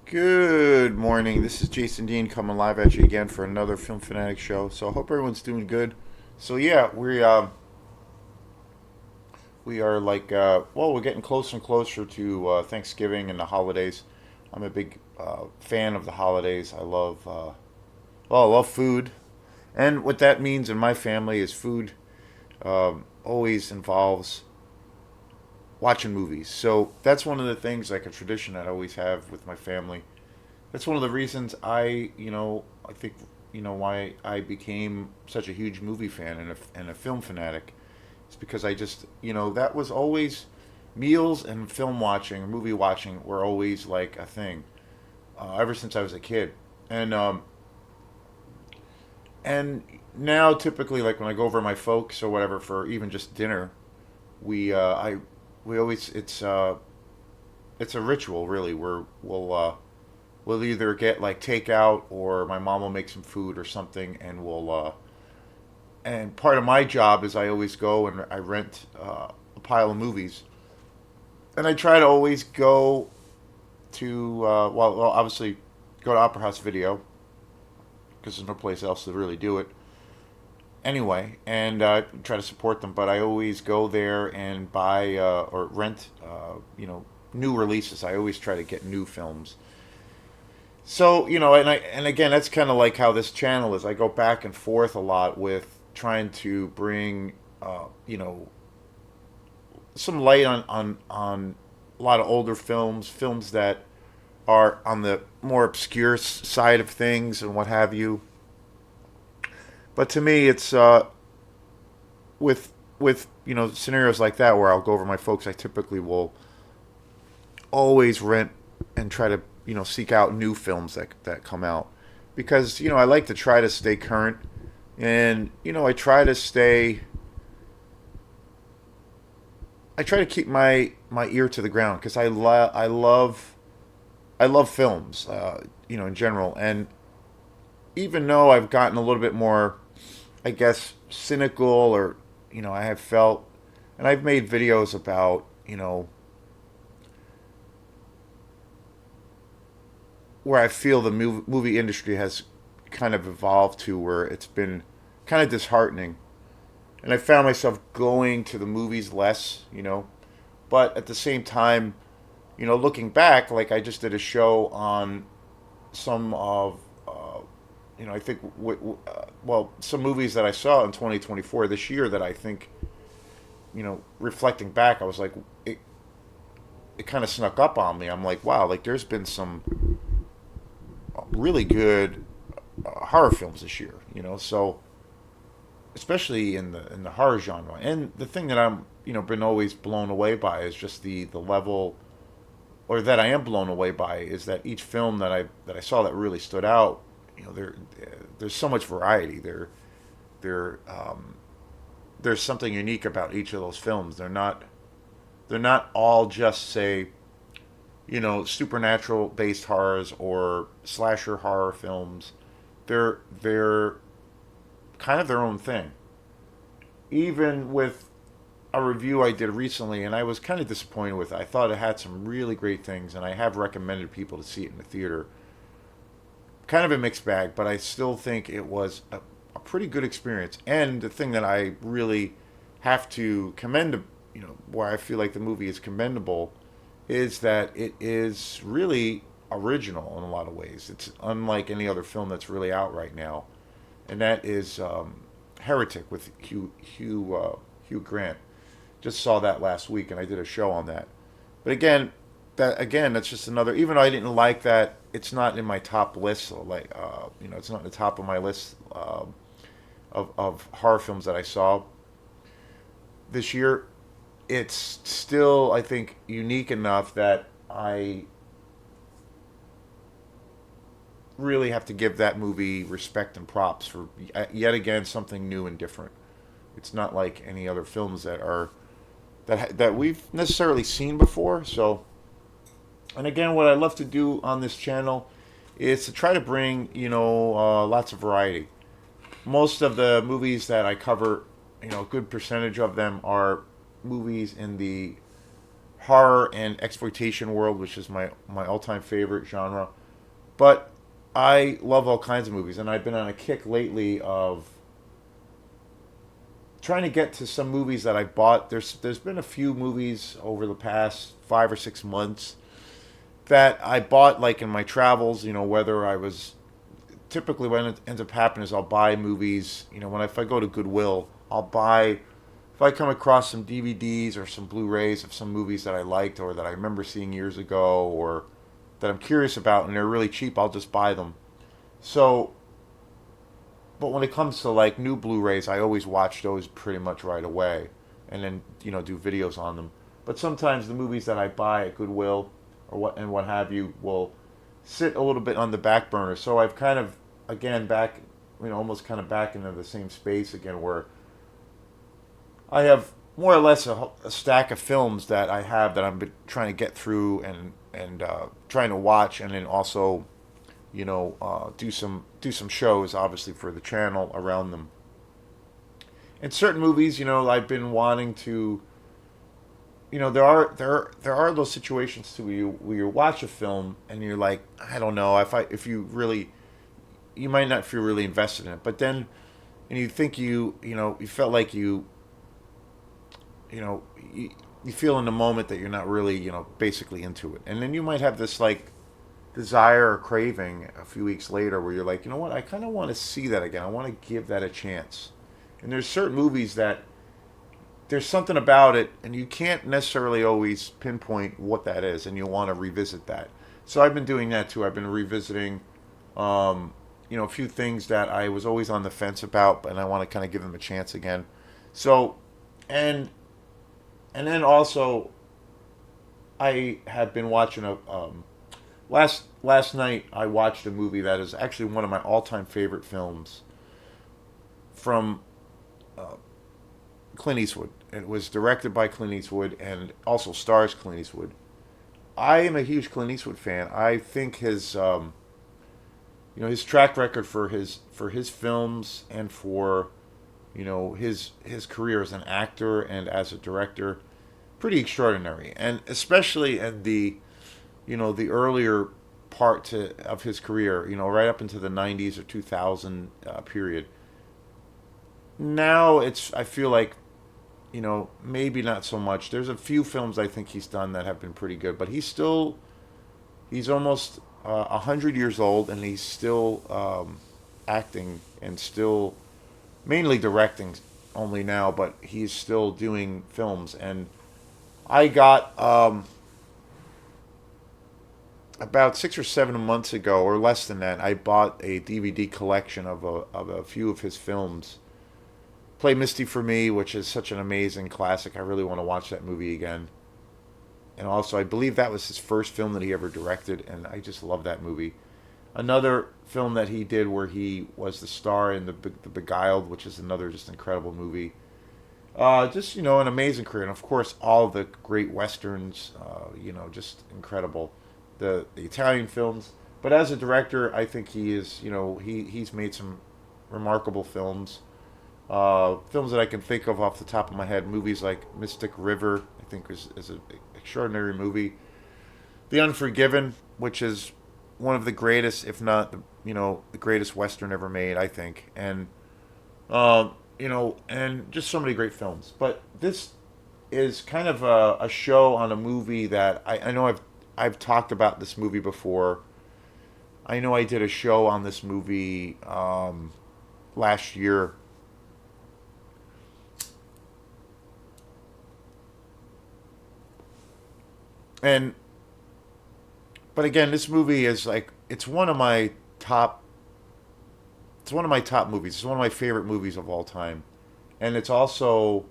Good morning. This is Jason Dean coming live at you again for another Film Fanatic show. So I hope everyone's doing good. So yeah, we are we're getting closer and closer to Thanksgiving and the holidays. I'm a big fan of the holidays. I love food, and what that means in my family is food always involves watching movies. So that's one of the things, like a tradition that I always have with my family. That's one of the reasons I think, why I became such a huge movie fan and a film fanatic. It's because that was always meals and film watching or movie watching were always like a thing ever since I was a kid. And now typically, like when I go over my folks or whatever for even just dinner, we I we always it's a ritual really where we'll either get like takeout or my mom will make some food or something, and and part of my job is I always go and I rent a pile of movies, and I try to always go to obviously go to Opera House Video because there's no place else to really do it anyway, and try to support them. But I always go there and buy or rent new releases. I always try to get new films. So, and again, that's kind of like how this channel is. I go back and forth a lot with trying to bring, some light on a lot of older films that are on the more obscure side of things and what have you. But to me, it's with scenarios like that where I'll go over my folks. I typically will always rent and try to seek out new films that come out because I like to try to stay current, and I try to keep my ear to the ground because I love films, in general. And even though I've gotten a little bit more, I guess, cynical, or I have felt, and I've made videos about where I feel the movie industry has kind of evolved to where it's been kind of disheartening. And I found myself going to the movies less. But at the same time, looking back, like I just did a show on some of, I think, some movies that I saw in 2024 this year that I think, reflecting back, I was like, it kind of snuck up on me. I'm like, wow, like there's been some really good horror films this year. So especially in the horror genre. And the thing that I'm been always blown away by is just the level, or that I am blown away by, is that each film that I saw that really stood out. There's so much variety. There there's something unique about each of those films. They're not all just, say, supernatural based horrors or slasher horror films. They're kind of their own thing. Even with a review I did recently, and I was kind of disappointed with it. I thought it had some really great things, and I have recommended people to see it in the theater. Kind of a mixed bag, but I still think it was a pretty good experience. And the thing that I really have to commend, where I feel like the movie is commendable, is that it is really original in a lot of ways. It's unlike any other film that's really out right now, and that is Heretic with Hugh Grant. Just saw that last week, and I did a show on that. But that's just another. Even though I didn't like that, it's not in my top list. So like, it's not in the top of my list of horror films that I saw this year. It's still, I think, unique enough that I really have to give that movie respect and props for yet again something new and different. It's not like any other films that we've necessarily seen before. So, and again, what I love to do on this channel is to try to bring lots of variety. Most of the movies that I cover, a good percentage of them are movies in the horror and exploitation world, which is my all time favorite genre. But I love all kinds of movies, and I've been on a kick lately of trying to get to some movies that I bought. There's been a few movies over the past 5 or 6 months that I bought like in my travels. Whether I was typically what ends up happening is I'll buy movies. If I go to Goodwill, I'll buy if I come across some DVDs or some Blu-rays of some movies that I liked or that I remember seeing years ago or that I'm curious about and they're really cheap, I'll just buy them. So, but when it comes to like new Blu-rays, I always watch those pretty much right away and then, do videos on them. But sometimes the movies that I buy at Goodwill or what have you will sit a little bit on the back burner. So I've kind of again back, almost kind of back into the same space again where I have more or less a stack of films that I have that I'm trying to get through and trying to watch, and then also do some shows obviously for the channel around them. And certain movies, I've been wanting to. There are those situations too where you watch a film and you're like, I don't know if you really, you might not feel really invested in it, but then and you think you felt like you know, you feel in the moment that you're not really, basically into it. And then you might have this like desire or craving a few weeks later where you're like, you know what, I kind of want to see that again. I want to give that a chance. And there's certain movies that there's something about it, and you can't necessarily always pinpoint what that is, and you'll want to revisit that. So I've been doing that too. I've been revisiting, a few things that I was always on the fence about, and I want to kind of give them a chance again. So, and and then also I have been watching last night I watched a movie that is actually one of my all time favorite films from uh, Clint Eastwood. It was directed by Clint Eastwood and also stars Clint Eastwood. I am a huge Clint Eastwood fan. I think his track record for his films and for his career as an actor and as a director pretty extraordinary, and especially in the earlier of his career, right up into the 90s or 2000 period. Now I feel like maybe not so much. There's a few films I think he's done that have been pretty good, but he's almost 100 years old, and he's still acting and still mainly directing only now, but he's still doing films. And I got about 6 or 7 months ago, or less than that, I bought a DVD collection of a few of his films. Play Misty for Me, which is such an amazing classic. I really want to watch that movie again. And also, I believe that was his first film that he ever directed, and I just love that movie. Another film that he did where he was the star in the Beguiled, which is another just incredible movie. Just an amazing career, and of course all the great westerns. Just incredible. The Italian films, but as a director, I think he is. He's made some remarkable films. Films that I can think of off the top of my head, movies like Mystic River, I think is an extraordinary movie. The Unforgiven, which is one of the greatest, if not the greatest Western ever made, I think, and just so many great films. But this is kind of a show on a movie that I know I've talked about this movie before. I know I did a show on this movie last year. And but again, this movie is like top it's one of my top movies. It's one of my favorite movies of all time. And it's also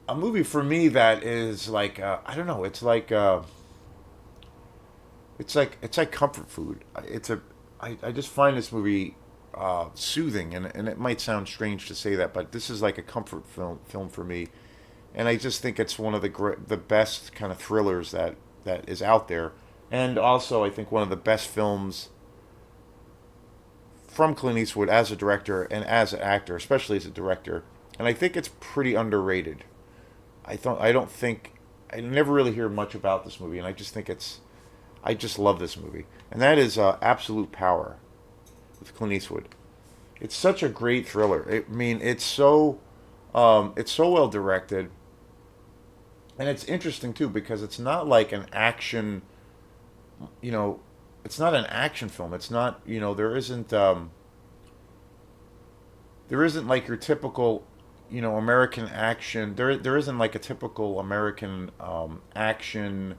a movie for me that is like I don't know, it's like comfort food. I just find this movie soothing, and it might sound strange to say that, but this is like a comfort film for me, and I just think it's one of the best kind of thrillers that is out there, and also I think one of the best films from Clint Eastwood as a director and as an actor, especially as a director, and I think it's pretty underrated. I don't think I never really hear much about this movie, and I just love this movie, and that is Absolute Power with Clint Eastwood. It's such a great thriller. I mean, it's so well directed, and it's interesting too because it's not like an action, you know, it's not an action film. It's not, there isn't like your typical, American action. There isn't like a typical American action,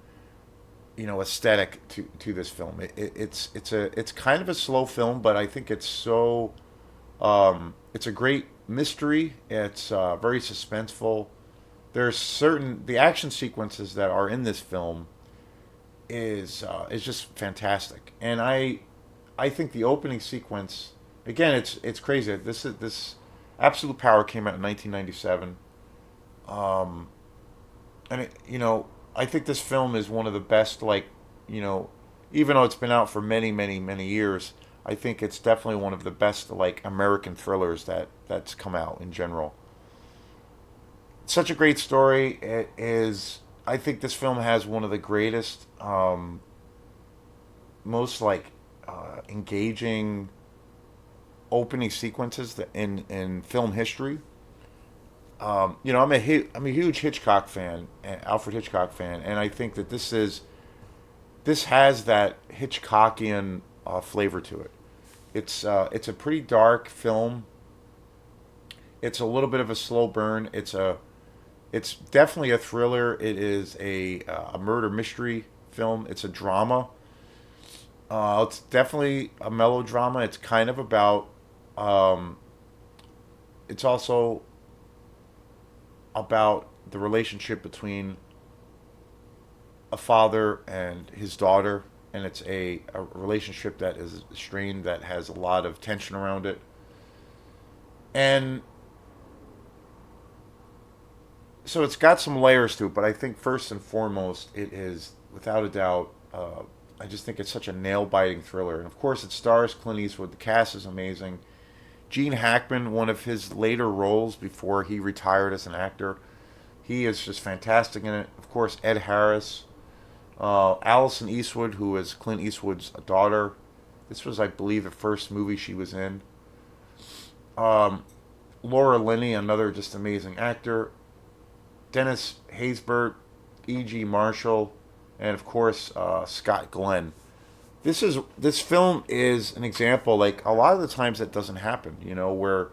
aesthetic to this film. It's kind of a slow film, but I think it's a great mystery. It's very suspenseful. There's certain the action sequences that are in this film is just fantastic, and I think the opening sequence again it's crazy. This Absolute Power came out in 1997, and I think this film is one of the best, you know even though it's been out for many years. I think it's definitely one of the best like American thrillers that's come out in general. Such a great story. It is. I think this film has one of the greatest, most engaging opening sequences in film history. I'm a huge Hitchcock fan, Alfred Hitchcock fan, and I think that this has that Hitchcockian flavor to it. It's a pretty dark film. It's a little bit of a slow burn. It's definitely a thriller. It is a murder mystery film. It's a drama. It's definitely a melodrama. It's kind of about. Um, it's also about the relationship between a father and his daughter, and it's a relationship that is strained, that has a lot of tension around it, and so it's got some layers to it. But I think first and foremost, it is without a doubt. I just think it's such a nail biting thriller, and of course, it stars Clint Eastwood. The cast is amazing. Gene Hackman, one of his later roles before he retired as an actor, he is just fantastic in it. Of course, Ed Harris, Allison Eastwood, who is Clint Eastwood's daughter. This was, I believe, the first movie she was in. Um, Laura Linney, another just amazing actor. Dennis Haysbert, E.G. Marshall, and of course Scott Glenn. This film is an example. Like a lot of the times that doesn't happen. Where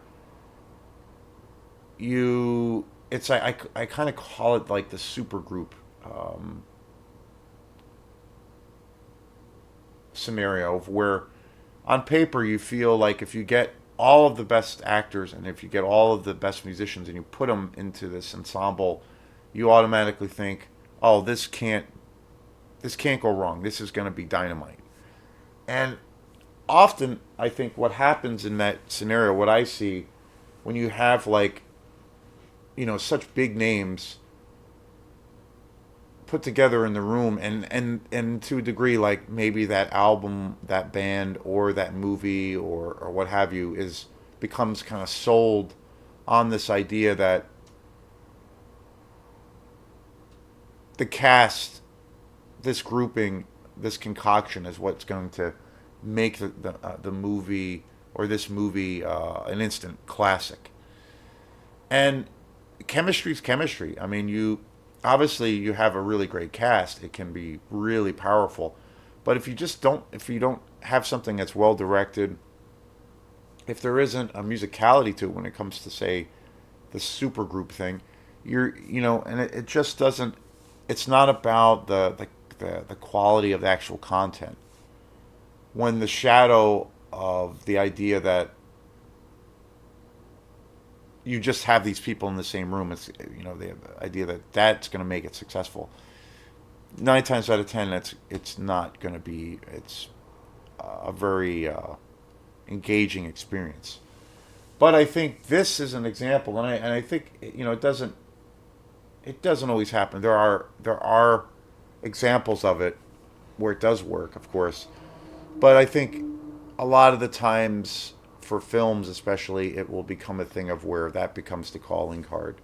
you it's I kind of call it like the super group um, scenario of where on paper you feel like if you get all of the best actors and if you get all of the best musicians and you put them into this ensemble, you automatically think, oh, this can't go wrong. This is going to be dynamite. And often I think what happens in that scenario, what I see when you have like such big names put together in the room, and to a degree, like maybe that album, that band, or that movie, or what have you, is becomes kind of sold on this idea that the cast, this grouping, this concoction is what's going to make the movie, or this movie, an instant classic. And chemistry's chemistry. I mean, you have a really great cast. It can be really powerful, but if you don't have something that's well directed, if there isn't a musicality to it when it comes to say the supergroup thing, and it just doesn't. It's not about the quality of the actual content. When the shadow of the idea that you just have these people in the same room, it's the idea that that's going to make it successful. 9 times out of 10, it's not going to be. It's a very engaging experience. But I think this is an example, and I think it doesn't always happen. There are examples of it where it does work, of course, but I think a lot of the times for films, especially, it will become a thing of where that becomes the calling card.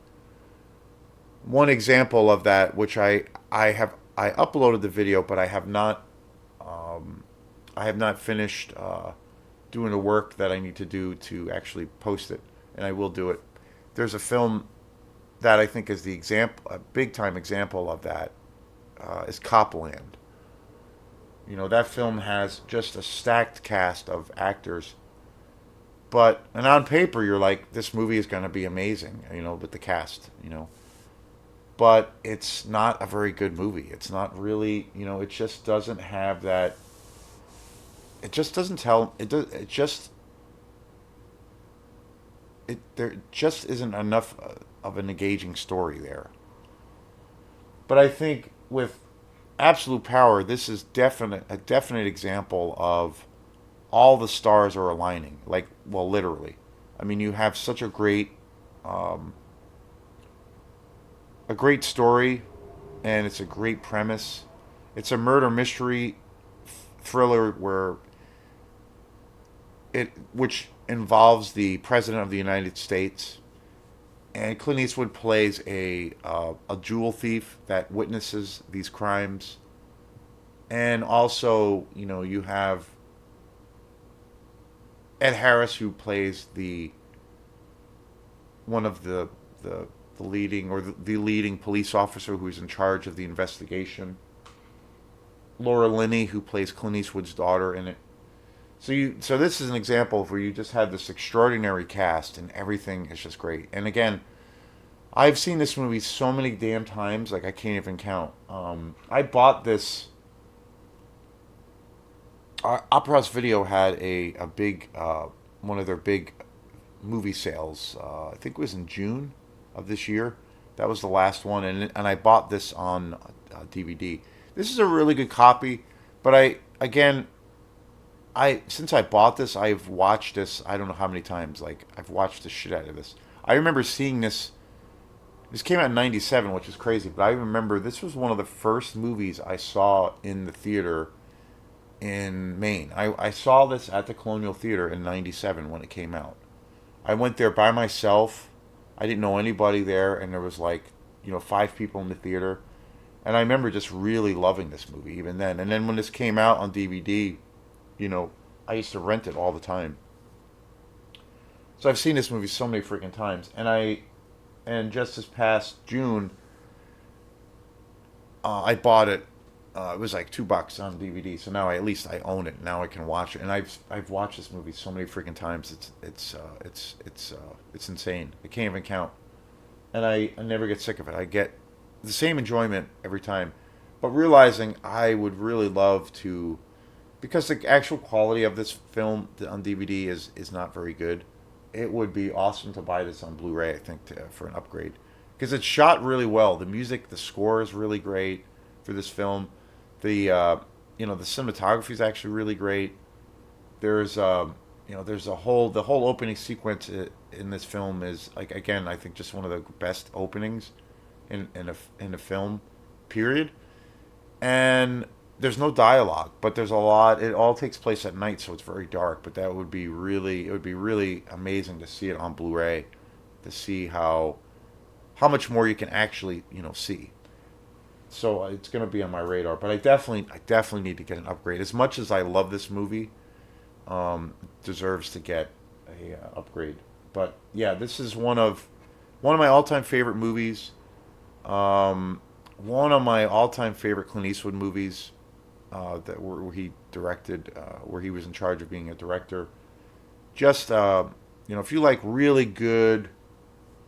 One example of that, which I uploaded the video, but I have not finished doing the work that I need to do to actually post it, and I will do it. There's a film that I think is the example, a big time example of that, is Copland. You know, that film has just a stacked cast of actors, but and on paper you're like, this movie is going to be amazing, you know, with the cast, you know. But it's not a very good movie. It's not really, you know, it just doesn't have that. It just doesn't tell. It does. It just. It there just isn't enough of an engaging story there. But I think with absolute power, this is definite a definite example of all the stars are aligning. Like, well, literally. I mean, you have such um, a great story, and it's a great premise. It's a murder mystery thriller where which involves the president of the United States, and Clint Eastwood plays a jewel thief that witnesses these crimes, and also you know you have Ed Harris who plays the one of the leading or the leading police officer who's in charge of the investigation. Laura Linney who plays Clint Eastwood's daughter in it. So this is an example of where you just have this extraordinary cast and everything is just great. And again, I've seen this movie so many damn times, like I can't even count. I bought this. Opera House Video had a big one of their big movie sales. I think it was in June of this year. That was the last one, and I bought this on DVD. This is a really good copy, but I again I since I bought this, I've watched this. I don't know how many times. Like I've watched the shit out of this. I remember seeing this. This came out in '97, which is crazy. But I remember this was one of the first movies I saw in the theater in Maine. I saw this at the Colonial Theater in '97 when it came out. I went there by myself. I didn't know anybody there, and there was like you know 5 people in the theater. And I remember just really loving this movie even then. And then when this came out on DVD, you know, I used to rent it all the time. So I've seen this movie so many freaking times. And just this past June, I bought it. It was like $2 on DVD. So now at least I own it. Now I can watch it. And I've watched this movie so many freaking times. It's insane. I can't even count. And I never get sick of it. I get the same enjoyment every time. But realizing I would really love to, because the actual quality of this film on DVD is not very good. It would be awesome to buy this on Blu-ray. I think for an upgrade because it's shot really well. The music, the score is really great for this film. The you know the cinematography is actually really great. There's you know there's the whole opening sequence in this film is like again I think just one of the best openings in a film, period. And there's no dialogue, but there's a lot. It all takes place at night, so it's very dark. But that would be really, it would be really amazing to see it on Blu-ray, to see how much more you can actually, you know, see. So it's gonna be on my radar. But I definitely need to get an upgrade. As much as I love this movie, deserves to get a upgrade. But yeah, this is one of my all-time favorite movies. One of my all-time favorite Clint Eastwood movies where he directed, where he was in charge of being a director. Just you know, if you like really good,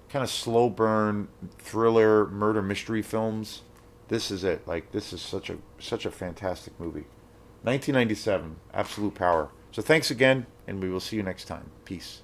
kind of slow burn thriller murder mystery films, this is it. Like this is such a fantastic movie. 1997, Absolute Power. So thanks again, and we will see you next time. Peace.